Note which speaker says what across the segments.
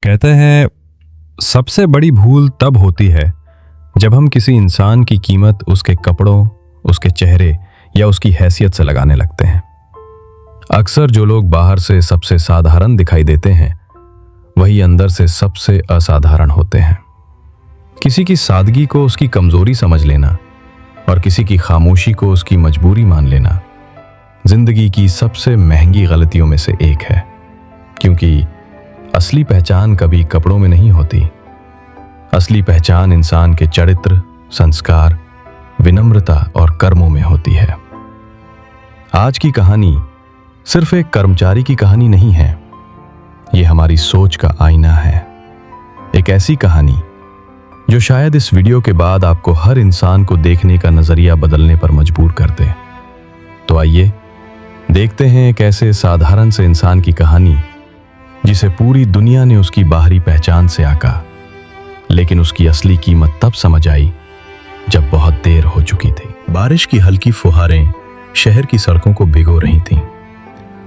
Speaker 1: कहते हैं सबसे बड़ी भूल तब होती है जब हम किसी इंसान की कीमत उसके कपड़ों, उसके चेहरे या उसकी हैसियत से लगाने लगते हैं। अक्सर जो लोग बाहर से सबसे साधारण दिखाई देते हैं वही अंदर से सबसे असाधारण होते हैं। किसी की सादगी को उसकी कमजोरी समझ लेना और किसी की खामोशी को उसकी मजबूरी मान लेना जिंदगी की सबसे महंगी गलतियों में से एक है, क्योंकि असली पहचान कभी कपड़ों में नहीं होती। असली पहचान इंसान के चरित्र, संस्कार, विनम्रता और कर्मों में होती है। आज की कहानी सिर्फ एक कर्मचारी की कहानी नहीं है, ये हमारी सोच का आईना है। एक ऐसी कहानी जो शायद इस वीडियो के बाद आपको हर इंसान को देखने का नजरिया बदलने पर मजबूर कर दे। तो आइए देखते हैं एक ऐसे साधारण से इंसान की कहानी जिसे पूरी दुनिया ने उसकी बाहरी पहचान से आका, लेकिन उसकी असली कीमत तब समझ आई जब बहुत देर हो चुकी थी। बारिश की हल्की फुहारें शहर की सड़कों को भिगो रही थीं।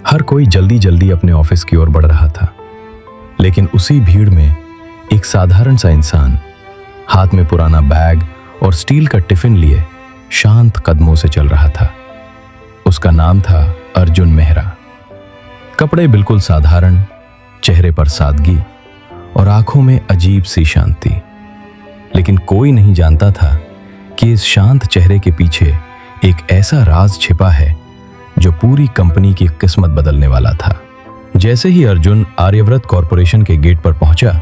Speaker 1: हर कोई जल्दी जल्दी अपने ऑफिस की ओर बढ़ रहा था, लेकिन उसी भीड़ में एक साधारण सा इंसान हाथ में पुराना बैग और स्टील का टिफिन लिए शांत कदमों से चल रहा था। उसका नाम था अर्जुन मेहरा। कपड़े बिल्कुल साधारण, चेहरे पर सादगी और आंखों में अजीब सी शांति। लेकिन कोई नहीं जानता था कि इस शांत चेहरे के पीछे एक ऐसा राज छिपा है जो पूरी कंपनी की किस्मत बदलने वाला था। जैसे ही अर्जुन आर्यव्रत कॉरपोरेशन के गेट पर पहुंचा,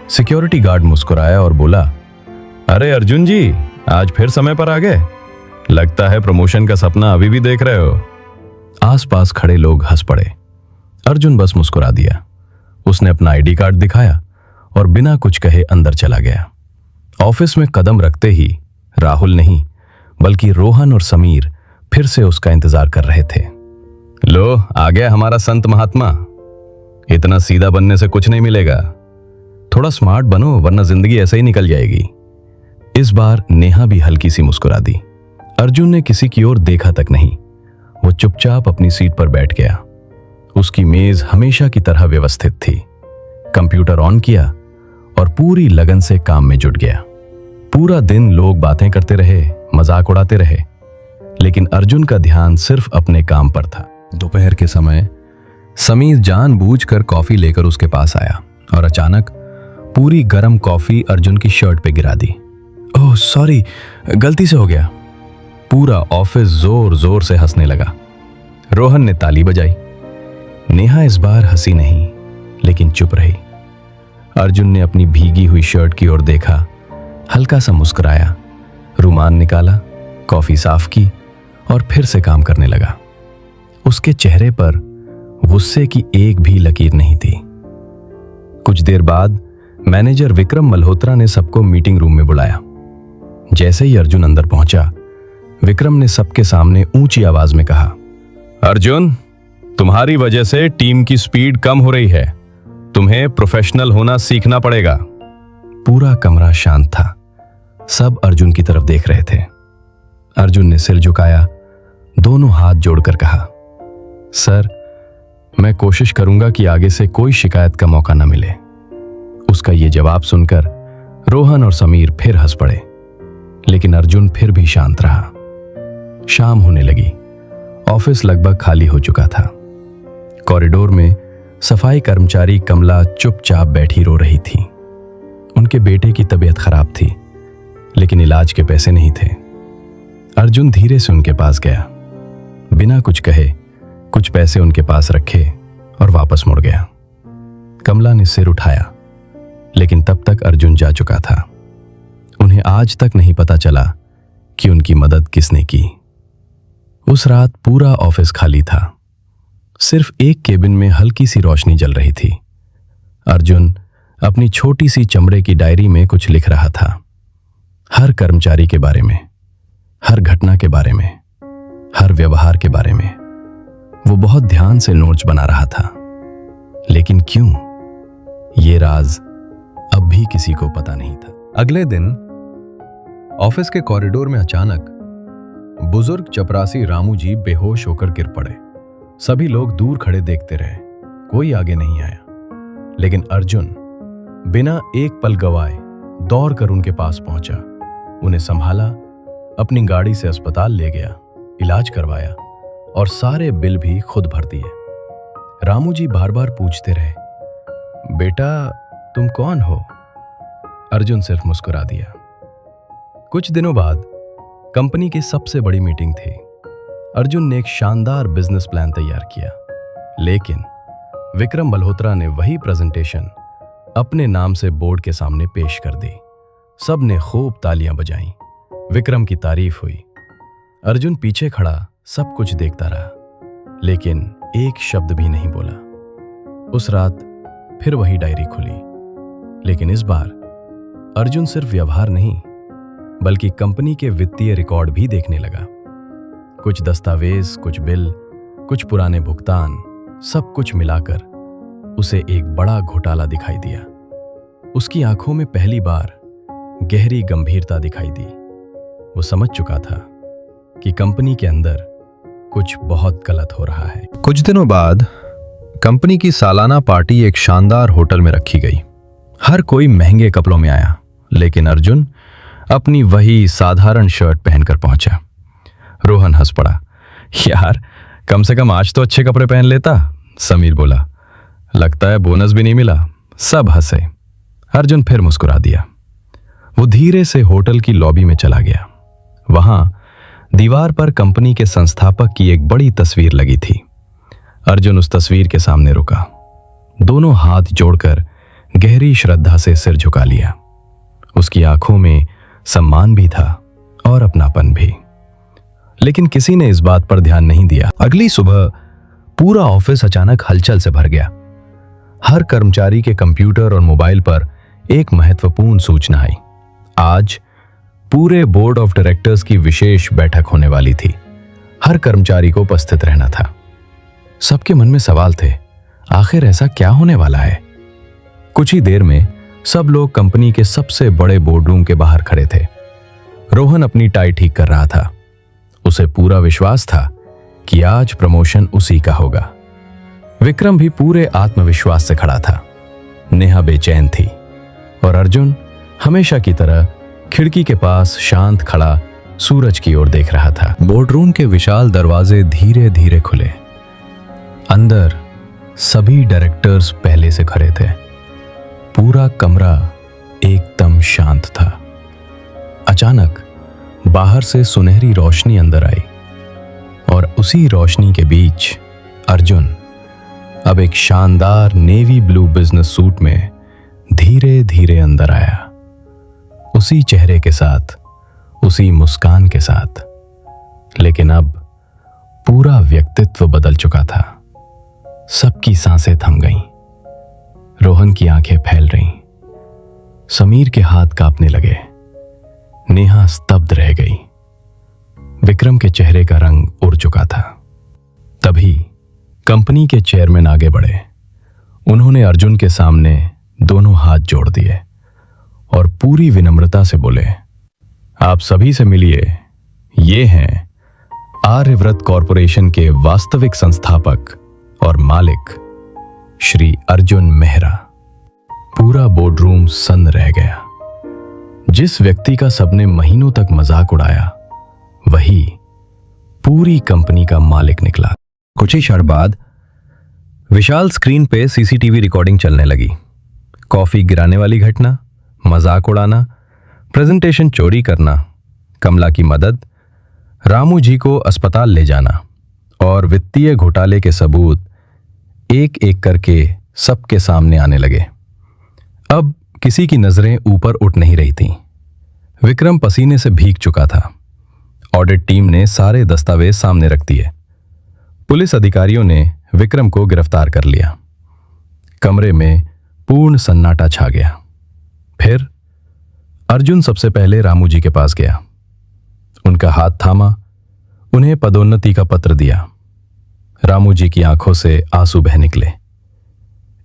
Speaker 1: सिक्योरिटी गार्ड मुस्कुराया और बोला, अरे अर्जुन जी, आज फिर समय पर आ गए। लगता है प्रमोशन का सपना अभी भी देख रहे हो। आसपास खड़े लोग हंस पड़े। अर्जुन बस मुस्कुरा दिया। उसने अपना आईडी कार्ड दिखाया और बिना कुछ कहे अंदर चला गया। ऑफिस में कदम रखते ही राहुल नहीं बल्कि रोहन और समीर फिर से उसका इंतजार कर रहे थे। लो, आ गया हमारा संत महात्मा। इतना सीधा बनने से कुछ नहीं मिलेगा, थोड़ा स्मार्ट बनो वरना जिंदगी ऐसे ही निकल जाएगी। इस बार नेहा भी हल्की सी मुस्कुरा दी। अर्जुन ने किसी की ओर देखा तक नहीं, वो चुपचाप अपनी सीट पर बैठ गया। उसकी मेज हमेशा की तरह व्यवस्थित थी। कंप्यूटर ऑन किया और पूरी लगन से काम में जुट गया। पूरा दिन लोग बातें करते रहे, मजाक उड़ाते रहे, लेकिन अर्जुन का ध्यान सिर्फ अपने काम पर था। दोपहर के समय समीर जानबूझकर कॉफी लेकर उसके पास आया और अचानक पूरी गर्म कॉफी अर्जुन की शर्ट पे गिरा दी। ओह सॉरी, गलती से हो गया। पूरा ऑफिस जोर जोर से हंसने लगा। रोहन ने ताली बजाई। नेहा इस बार हंसी नहीं, लेकिन चुप रही। अर्जुन ने अपनी भीगी हुई शर्ट की ओर देखा, हल्का सा मुस्कुराया, रुमाल निकाला, कॉफी साफ की और फिर से काम करने लगा। उसके चेहरे पर गुस्से की एक भी लकीर नहीं थी। कुछ देर बाद मैनेजर विक्रम मल्होत्रा ने सबको मीटिंग रूम में बुलाया। जैसे ही अर्जुन अंदर पहुंचा, विक्रम ने सबके सामने ऊंची आवाज में कहा, अर्जुन, तुम्हारी वजह से टीम की स्पीड कम हो रही है। तुम्हें प्रोफेशनल होना सीखना पड़ेगा। पूरा कमरा शांत था। सब अर्जुन की तरफ देख रहे थे। अर्जुन ने सिर झुकाया, दोनों हाथ जोड़कर कहा, सर, मैं कोशिश करूंगा कि आगे से कोई शिकायत का मौका न मिले। उसका यह जवाब सुनकर रोहन और समीर फिर हंस पड़े, लेकिन अर्जुन फिर भी शांत रहा। शाम होने लगी। ऑफिस लगभग खाली हो चुका था। कॉरिडोर में सफाई कर्मचारी कमला चुपचाप बैठी रो रही थी। उनके बेटे की तबीयत खराब थी, लेकिन इलाज के पैसे नहीं थे। अर्जुन धीरे से उनके पास गया, बिना कुछ कहे कुछ पैसे उनके पास रखे और वापस मुड़ गया। कमला ने सिर उठाया, लेकिन तब तक अर्जुन जा चुका था। उन्हें आज तक नहीं पता चला कि उनकी मदद किसने की। उस रात पूरा ऑफिस खाली था। सिर्फ एक केबिन में हल्की सी रोशनी जल रही थी। अर्जुन अपनी छोटी सी चमड़े की डायरी में कुछ लिख रहा था। हर कर्मचारी के बारे में, हर घटना के बारे में, हर व्यवहार के बारे में। वो बहुत ध्यान से नोट्स बना रहा था। लेकिन क्यों? ये राज अब भी किसी को पता नहीं था। अगले दिन ऑफिस के कॉरिडोर में अचानक बुजुर्ग चपरासी रामू जी बेहोश होकर गिर पड़े। सभी लोग दूर खड़े देखते रहे, कोई आगे नहीं आया। लेकिन अर्जुन बिना एक पल गवाए दौड़कर उनके पास पहुंचा, उन्हें संभाला, अपनी गाड़ी से अस्पताल ले गया, इलाज करवाया और सारे बिल भी खुद भर दिए। रामू जी बार बार पूछते रहे, बेटा तुम कौन हो? अर्जुन सिर्फ मुस्कुरा दिया। कुछ दिनों बाद कंपनी की सबसे बड़ी मीटिंग थी। अर्जुन ने एक शानदार बिजनेस प्लान तैयार किया, लेकिन विक्रम मल्होत्रा ने वही प्रेजेंटेशन अपने नाम से बोर्ड के सामने पेश कर दी। सब ने खूब तालियां बजाईं, विक्रम की तारीफ हुई। अर्जुन पीछे खड़ा सब कुछ देखता रहा, लेकिन एक शब्द भी नहीं बोला। उस रात फिर वही डायरी खुली, लेकिन इस बार अर्जुन सिर्फ व्यवहार नहीं बल्कि कंपनी के वित्तीय रिकॉर्ड भी देखने लगा। कुछ दस्तावेज, कुछ बिल, कुछ पुराने भुगतान, सब कुछ मिलाकर उसे एक बड़ा घोटाला दिखाई दिया। उसकी आंखों में पहली बार गहरी गंभीरता दिखाई दी। वो समझ चुका था कि कंपनी के अंदर कुछ बहुत गलत हो रहा है। कुछ दिनों बाद कंपनी की सालाना पार्टी एक शानदार होटल में रखी गई। हर कोई महंगे कपड़ों में आया, लेकिन अर्जुन अपनी वही साधारण शर्ट पहनकर पहुंचा। रोहन हंस पड़ा, यार कम से कम आज तो अच्छे कपड़े पहन लेता। समीर बोला, लगता है बोनस भी नहीं मिला। सब हंसे। अर्जुन फिर मुस्कुरा दिया। वो धीरे से होटल की लॉबी में चला गया। वहां दीवार पर कंपनी के संस्थापक की एक बड़ी तस्वीर लगी थी। अर्जुन उस तस्वीर के सामने रुका, दोनों हाथ जोड़कर गहरी श्रद्धा से सिर झुका लिया। उसकी आंखों में सम्मान भी था और अपनापन भी, लेकिन किसी ने इस बात पर ध्यान नहीं दिया। अगली सुबह पूरा ऑफिस अचानक हलचल से भर गया। हर कर्मचारी के कंप्यूटर और मोबाइल पर एक महत्वपूर्ण सूचना आई। आज पूरे बोर्ड ऑफ डायरेक्टर्स की विशेष बैठक होने वाली थी। हर कर्मचारी को उपस्थित रहना था। सबके मन में सवाल थे, आखिर ऐसा क्या होने वाला है? कुछ ही देर में सब लोग कंपनी के सबसे बड़े बोर्डरूम के बाहर खड़े थे। रोहन अपनी टाई ठीक कर रहा था। उसे पूरा विश्वास था कि आज प्रमोशन उसी का होगा। विक्रम भी पूरे आत्मविश्वास से खड़ा था। नेहा बेचैन थी और अर्जुन हमेशा की तरह खिड़की के पास शांत खड़ा सूरज की ओर देख रहा था। बोर्डरूम के विशाल दरवाजे धीरे धीरे खुले। अंदर सभी डायरेक्टर्स पहले से खड़े थे। पूरा कमरा एकदम शांत था। अचानक बाहर से सुनहरी रोशनी अंदर आई और उसी रोशनी के बीच अर्जुन अब एक शानदार नेवी ब्लू बिजनेस सूट में धीरे धीरे अंदर आया। उसी चेहरे के साथ, उसी मुस्कान के साथ, लेकिन अब पूरा व्यक्तित्व बदल चुका था। सबकी सांसें थम गईं। रोहन की आंखें फैल रहीं। समीर के हाथ कांपने लगे। नेहा स्तब्ध रह गई। विक्रम के चेहरे का रंग उड़ चुका था। तभी कंपनी के चेयरमैन आगे बढ़े। उन्होंने अर्जुन के सामने दोनों हाथ जोड़ दिए और पूरी विनम्रता से बोले, आप सभी से मिलिए, ये हैं आर्यव्रत कॉरपोरेशन के वास्तविक संस्थापक और मालिक श्री अर्जुन मेहरा। पूरा बोर्डरूम सन्न रह गया। जिस व्यक्ति का सबने महीनों तक मजाक उड़ाया, वही पूरी कंपनी का मालिक निकला। कुछ ही क्षण बाद विशाल स्क्रीन पे सीसीटीवी रिकॉर्डिंग चलने लगी। कॉफी गिराने वाली घटना, मजाक उड़ाना, प्रेजेंटेशन चोरी करना, कमला की मदद, रामू जी को अस्पताल ले जाना और वित्तीय घोटाले के सबूत एक एक करके सबके सामने आने लगे। अब किसी की नजरें ऊपर उठ नहीं रही थीं। विक्रम पसीने से भीग चुका था। ऑडिट टीम ने सारे दस्तावेज सामने रख दिए। पुलिस अधिकारियों ने विक्रम को गिरफ्तार कर लिया। कमरे में पूर्ण सन्नाटा छा गया। फिर अर्जुन सबसे पहले रामू जी के पास गया। उनका हाथ थामा, उन्हें पदोन्नति का पत्र दिया। रामू जी की आंखों से आंसू बह निकले।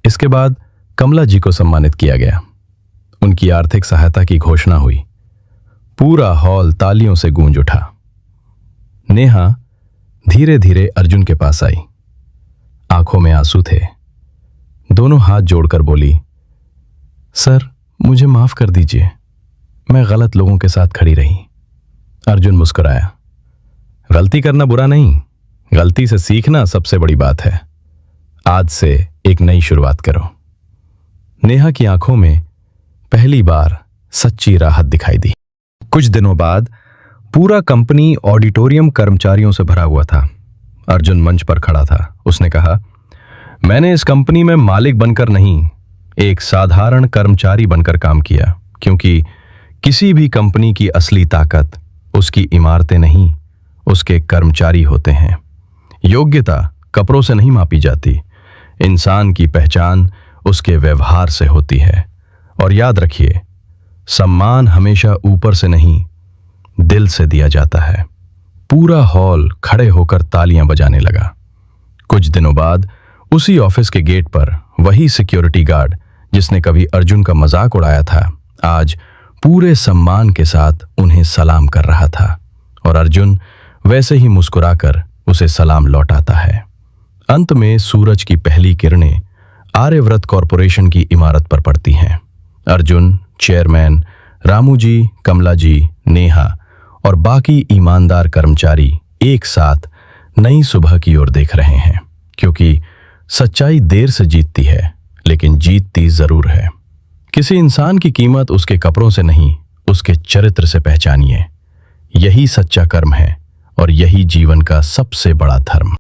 Speaker 1: इसके बाद कमला जी को सम्मानित किया गया। उनकी आर्थिक सहायता की घोषणा हुई। पूरा हॉल तालियों से गूंज उठा। नेहा धीरे धीरे अर्जुन के पास आई। आंखों में आंसू थे। दोनों हाथ जोड़कर बोली, सर, मुझे माफ कर दीजिए, मैं गलत लोगों के साथ खड़ी रही। अर्जुन मुस्कुराया। गलती करना बुरा नहीं, गलती से सीखना सबसे बड़ी बात है। आज से एक नई शुरुआत करो। नेहा की आंखों में पहली बार सच्ची राहत दिखाई दी। कुछ दिनों बाद पूरा कंपनी ऑडिटोरियम कर्मचारियों से भरा हुआ था। अर्जुन मंच पर खड़ा था। उसने कहा, मैंने इस कंपनी में मालिक बनकर नहीं, एक साधारण कर्मचारी बनकर काम किया, क्योंकि किसी भी कंपनी की असली ताकत उसकी इमारतें नहीं, उसके कर्मचारी होते हैं। योग्यता कपड़ों से नहीं मापी जाती, इंसान की पहचान उसके व्यवहार से होती है। और याद रखिए, सम्मान हमेशा ऊपर से नहीं, दिल से दिया जाता है। पूरा हॉल खड़े होकर तालियां बजाने लगा। कुछ दिनों बाद उसी ऑफिस के गेट पर वही सिक्योरिटी गार्ड जिसने कभी अर्जुन का मजाक उड़ाया था, आज पूरे सम्मान के साथ उन्हें सलाम कर रहा था। और अर्जुन वैसे ही मुस्कुराकर उसे सलाम लौटाता है। अंत में सूरज की पहली किरणें आर्यव्रत कॉरपोरेशन की इमारत पर पड़ती हैं। अर्जुन, चेयरमैन, रामू जी, कमला जी, नेहा और बाकी ईमानदार कर्मचारी एक साथ नई सुबह की ओर देख रहे हैं, क्योंकि सच्चाई देर से जीतती है, लेकिन जीतती जरूर है। किसी इंसान की कीमत उसके कपड़ों से नहीं, उसके चरित्र से पहचानिए। यही सच्चा कर्म है और यही जीवन का सबसे बड़ा धर्म।